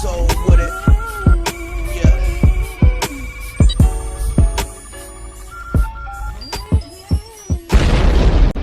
soul with it. Yeah.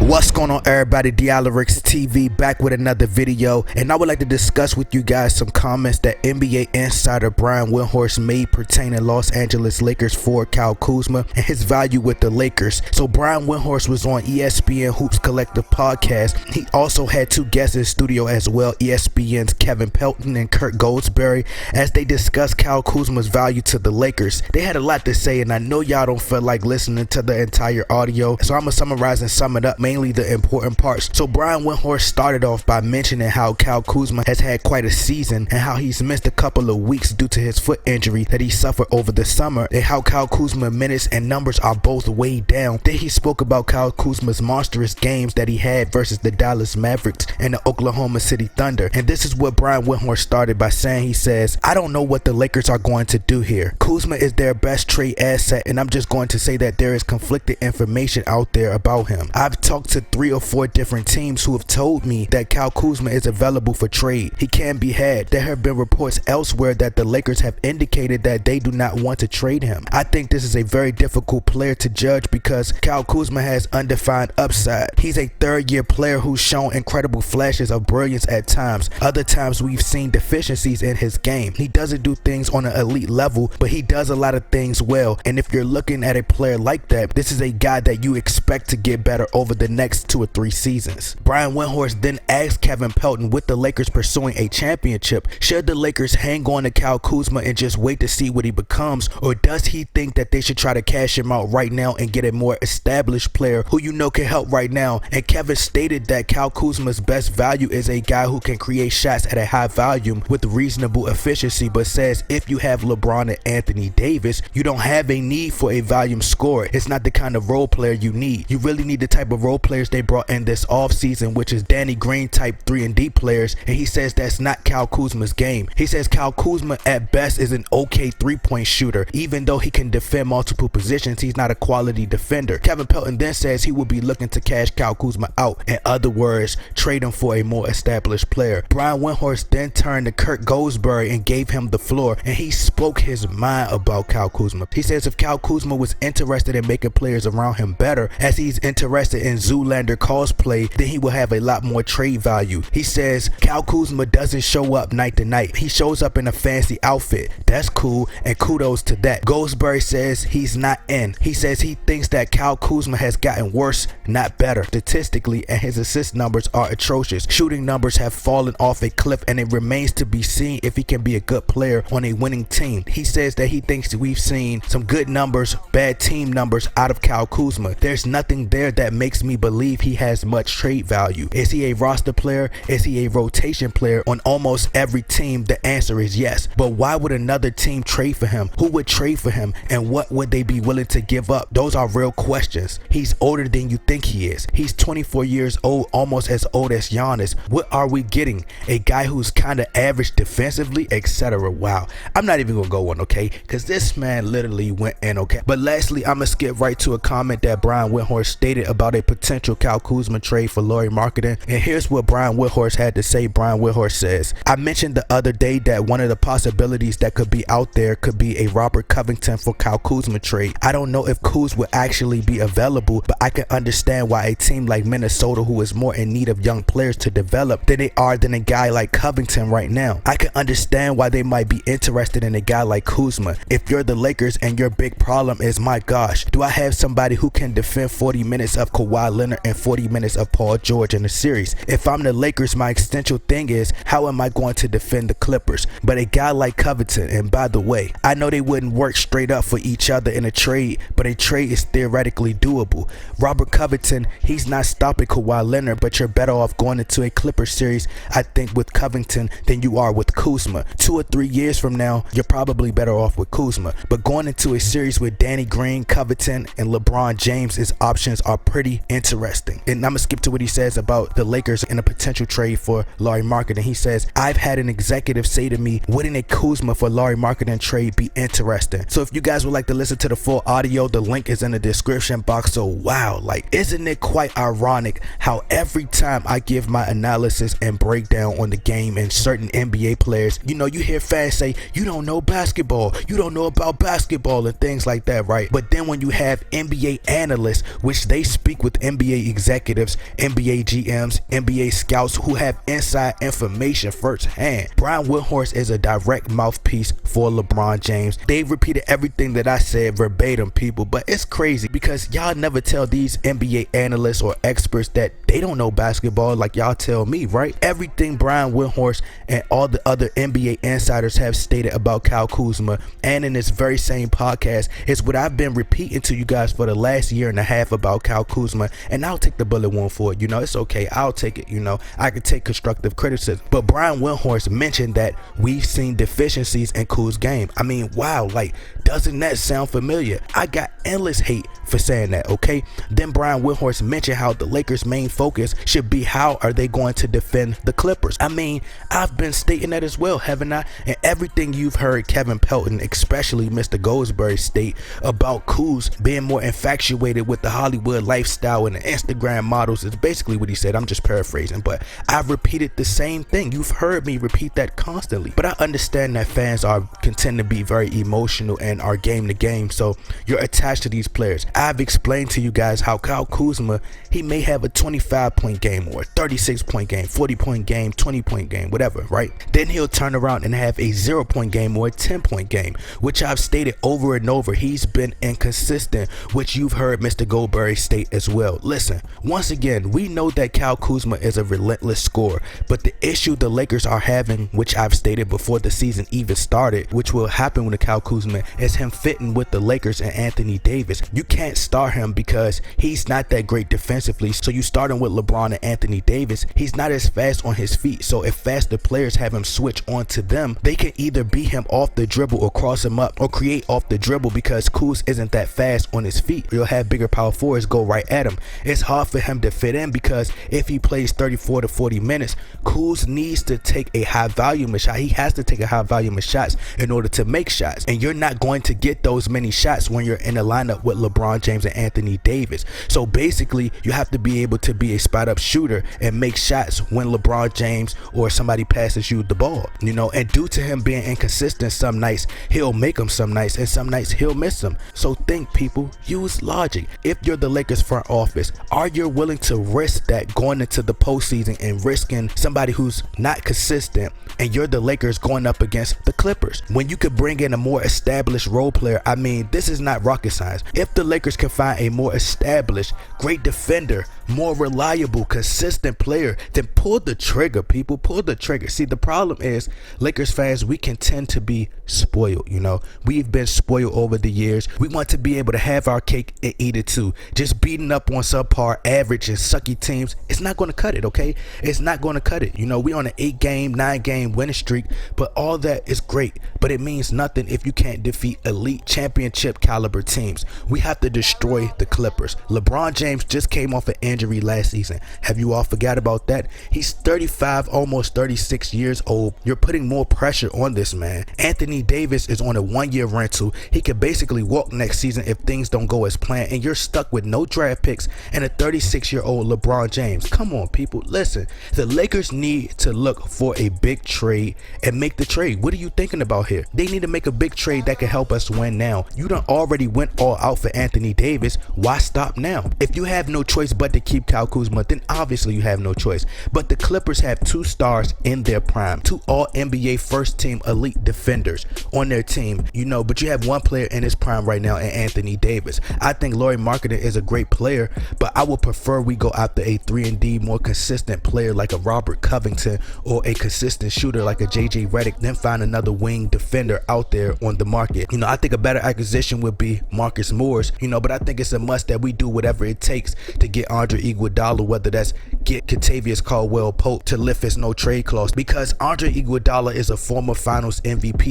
What's going on, everybody? Dialerix TV back with another video, and I would like to discuss with you guys some comments that NBA insider Brian Windhorst made pertaining Los Angeles Lakers forward Kyle Kuzma and his value with the Lakers. So Brian Windhorst was on ESPN Hoops Collective podcast. He also had two guests in studio as well, ESPN's Kevin Pelton and Kurt Goldsberry, as they discussed Kyle Kuzma's value to the Lakers. They had a lot to say, and I know y'all don't feel like listening to the entire audio, so I'm gonna summarize and sum it up, mainly the important parts. So Brian Windhorst started off by mentioning how Kyle Kuzma has had quite a season and how he's missed a couple of weeks due to his foot injury that he suffered over the summer, and how Kyle Kuzma minutes and numbers are both way down. Then he spoke about Kyle Kuzma's monstrous games that he had versus the Dallas Mavericks and the Oklahoma City Thunder. And this is what Brian Windhorst started by saying. He says, "I don't know what the Lakers are going to do here. Kuzma is their best trade asset, and I'm just going to say that there is conflicted information out there about him. I've talked to 3 or 4 different teams who have told me that Kyle Kuzma is available for trade. He can be had. There have been reports elsewhere that the Lakers have indicated that they do not want to trade him. I think this is a very difficult player to judge because Kyle Kuzma has undefined upside. He's a third-year player who's shown incredible flashes of brilliance at times. Other times we've seen deficiencies in his game. He doesn't do things on an elite level, but he does a lot of things well. And if you're looking at a player like that, this is a guy that you expect to get better over the next 2 or 3 seasons." Brian Windhorst then asked Kevin Pelton, with the Lakers pursuing a championship, should the Lakers hang on to Kyle Kuzma and just wait to see what he becomes, or does he think that they should try to cash him out right now and get a more established player who you know can help right now? And Kevin stated that Kyle Kuzma's best value is a guy who can create shots at a high volume with reasonable efficiency, but says if you have LeBron and Anthony Davis, you don't have a need for a volume scorer. It's not the kind of role player you need. You really need the type of role players they brought in this offseason, which is Danny Green type 3-and-D players, and he says that's not Kyle Kuzma's game. He says Kyle Kuzma at best is an okay 3-point shooter. Even though he can defend multiple positions, he's not a quality defender. Kevin Pelton then says he will be looking to cash Kyle Kuzma out. In other words, trade him for a more established player. Brian Windhorst then turned to Kurt Goldsberry and gave him the floor, and he spoke his mind about Kyle Kuzma. He says if Kyle Kuzma was interested in making players around him better, as he's interested in Zoolander cosplay, then he will have a lot more trade value. He says Kyle Kuzma doesn't show up night to night. He shows up in a fancy outfit. That's cool, and kudos to that. Goldsberry says he's not in. He says he thinks that Kyle Kuzma has gotten worse, not better, statistically, and his assist numbers are atrocious. Shooting numbers have fallen off a cliff, and it remains to be seen if he can be a good player on a winning team. He says that he thinks that we've seen some good numbers, bad team numbers out of Kyle Kuzma. There's nothing there that makes me believe he has much trade value. Is he a roster player? Is he a rotation player on almost every team? The answer is yes. But why would another team trade for him? Who would trade for him? And what would they be willing to give up? Those are real questions. He's older than you think he is. He's 24 years old, almost as old as Giannis. What are we getting? A guy who's kind of average defensively, etc. Wow. I'm not even gonna go on, okay? Because this man literally went in, okay? But lastly, I'm gonna skip right to a comment that Brian Windhorst stated about a potential Kyle Kuzma trade for Lauri Markkanen, and here's what Brian Windhorst had to say. Brian Windhorst says, "I mentioned the other day that one of the possibilities that could be out there could be a Robert Covington for Kyle Kuzma trade. I don't know if Kuz will actually be available, but I can understand why a team like Minnesota, who is more in need of young players to develop than they are than a guy like Covington right now. I can understand why they might be interested in a guy like Kuzma. If you're the Lakers and your big problem is, my gosh, do I have somebody who can defend 40 minutes of Kawhi Leonard and 40 minutes of Paul George in a series? If I'm the Lakers, my existential thing is, how am I going to defend the Clippers? But a guy like Covington, and by the way, I know they wouldn't work straight up for each other in a trade, but a trade is theoretically doable. Robert Covington, he's not stopping Kawhi Leonard, but you're better off going into a Clippers series, I think, with Covington than you are with Kuzma. 2 or 3 years from now, you're probably better off with Kuzma. But going into a series with Danny Green, Covington, and LeBron James, his options are pretty interesting. interesting. And I'm gonna skip to what he says about the Lakers and a potential trade for Lauri Markkanen. He says, I've had an executive say to me, wouldn't a Kuzma for Lauri Markkanen trade be interesting? So if you guys would like to listen to the full audio, the link is in the description box. So wow, like, isn't it quite ironic how every time I give my analysis and breakdown on the game and certain NBA players, you know, you hear fans say, you don't know basketball, you don't know about basketball and things like that, right? But then when you have NBA analysts, which they speak with NBA executives, NBA GMs, NBA scouts who have inside information firsthand. Brian Windhorst is a direct mouthpiece for LeBron James. They repeated everything that I said verbatim, people, but it's crazy because y'all never tell these NBA analysts or experts that they don't know basketball like y'all tell me, right? Everything Brian Windhorst and all the other NBA insiders have stated about Kyle Kuzma and in this very same podcast is what I've been repeating to you guys for the last year and a half about Kyle Kuzma, and I'll take the bullet one for it. You know, it's okay, I'll take it. You know, I can take constructive criticism. But Brian Windhorst mentioned that we've seen deficiencies in Kuz's game. I mean, wow, like, doesn't that sound familiar? I got endless hate for saying that, okay? Then Brian Windhorst mentioned how the Lakers' main focus should be how are they going to defend the Clippers. I mean, I've been stating that as well, haven't I? And everything you've heard Kevin Pelton, especially Mr. Goldsberry, state about Kuz being more infatuated with the Hollywood lifestyle and the Instagram models is basically what he said. I'm just paraphrasing, but I've repeated the same thing. You've heard me repeat that constantly. But I understand that fans tend to be very emotional and are game to game, so you're attached to these players. I've explained to you guys how Kyle Kuzma, he may have a 25-point game or a 36-point game, 40-point game, 20-point game, whatever, right? Then he'll turn around and have a 0-point game or a 10-point game, which I've stated over and over. He's been inconsistent, which you've heard Mr. Goldberry state as well. Listen, once again, we know that Kyle Kuzma is a relentless scorer, but the issue the Lakers are having, which I've stated before the season even started, which will happen with Kyle Kuzma, is him fitting with the Lakers and Anthony Davis. You can't start him because he's not that great defensively. So you start him with LeBron and Anthony Davis, he's not as fast on his feet. So if faster players have him switch onto them, they can either beat him off the dribble or cross him up or create off the dribble because Kuz isn't that fast on his feet. You'll have bigger power forwards go right at him. It's hard for him to fit in because if he plays 34 to 40 minutes, Kuz needs to take a high volume of shot. He has to take a high volume of shots in order to make shots. And you're not going to get those many shots when you're in a lineup with LeBron James and Anthony Davis. So basically, you have to be able to be a spot up shooter and make shots when LeBron James or somebody passes you the ball, you know. And due to him being inconsistent, some nights he'll make them some nights and some nights he'll miss them. So think, people, use logic. If you're the Lakers front office, are you willing to risk that going into the postseason and risking somebody who's not consistent, and you're the Lakers going up against the Clippers when you could bring in a more established role player? I mean, this is not rocket science. If the Lakers can find a more established, great defender, more reliable, consistent player, then pull the trigger, people. Pull the trigger. See, the problem is Lakers fans, we can tend to be spoiled. You know, we've been spoiled over the years. We want to be able to have our cake and eat it too. Just beating up on subpar, average, and sucky teams, it's not going to cut it, okay? It's not going to cut it. You know, we on an 8-game, 9-game winning streak, but all that is great, but it means nothing if you can't defeat elite championship caliber teams. We have to destroy the Clippers. LeBron James just came off an injury last season. Have you all forgot about that? He's 35, almost 36 years old. You're putting more pressure on this man. Anthony Davis is on a 1-year rental. He could basically walk next season if things don't go as planned, and you're stuck with no draft picks and a 36-year-old LeBron James. Come on, people, listen. The Lakers need to look for a big trade and make the trade. What are you thinking about here? They need to make a big trade that can help us win now. You done already went all out for Anthony Davis. Why stop now? If you have no choice but to keep Kyle Kuzma, then obviously you have no choice. But the Clippers have 2 stars in their prime, 2 all-NBA first-team elite defenders on their team, you know, but you have 1 player in his prime right now, and Anthony Davis. I think Lauri Markkanen is a great player, but I would prefer we go after a 3-and-D more consistent player like a Robert Covington or a consistent shooter like a JJ Redick, then find another wing defender out there on the market. You know, I think a better acquisition would be Marcus Morris, you know, but I think it's a must that we do whatever it takes to get Andre Iguodala, whether that's get Kentavious Caldwell-Pope to lift his no trade clause, because Andre Iguodala is a former finals MVP.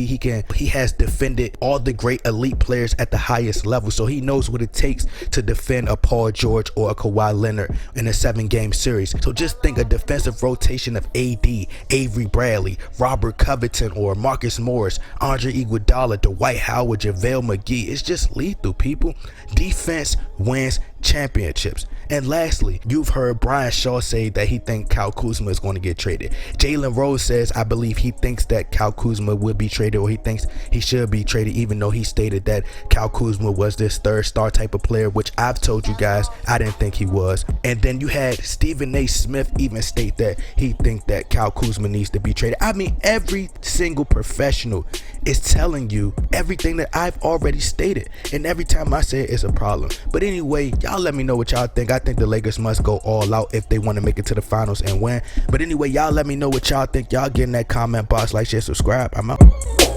He has defended all the great elite players at the highest level, so he knows what it takes to defend a Paul George or or Kawhi Leonard in a 7-game series. So just think a defensive rotation of AD, Avery Bradley, Robert Covington, or Marcus Morris, Andre Iguodala, Dwight Howard, JaVale McGee. It's just lethal, people. Defense wins championships. And lastly, you've heard Brian Shaw say that he thinks Kyle Kuzma is going to get traded. Jalen Rose says, I believe he thinks that Kyle Kuzma will be traded, or he thinks he should be traded, even though he stated that Kyle Kuzma was this third star type of player, which I've told you guys I didn't think he was. And then you had Stephen A. Smith even state that he thinks that Kyle Kuzma needs to be traded. I mean, every single professional is telling you everything that I've already stated, and every time I say it, it's a problem. But anyway, y'all let me know what y'all think. I think the Lakers must go all out if they want to make it to the finals and win. But anyway, y'all let me know what y'all think. Y'all get in that comment box, like, share, subscribe. I'm out.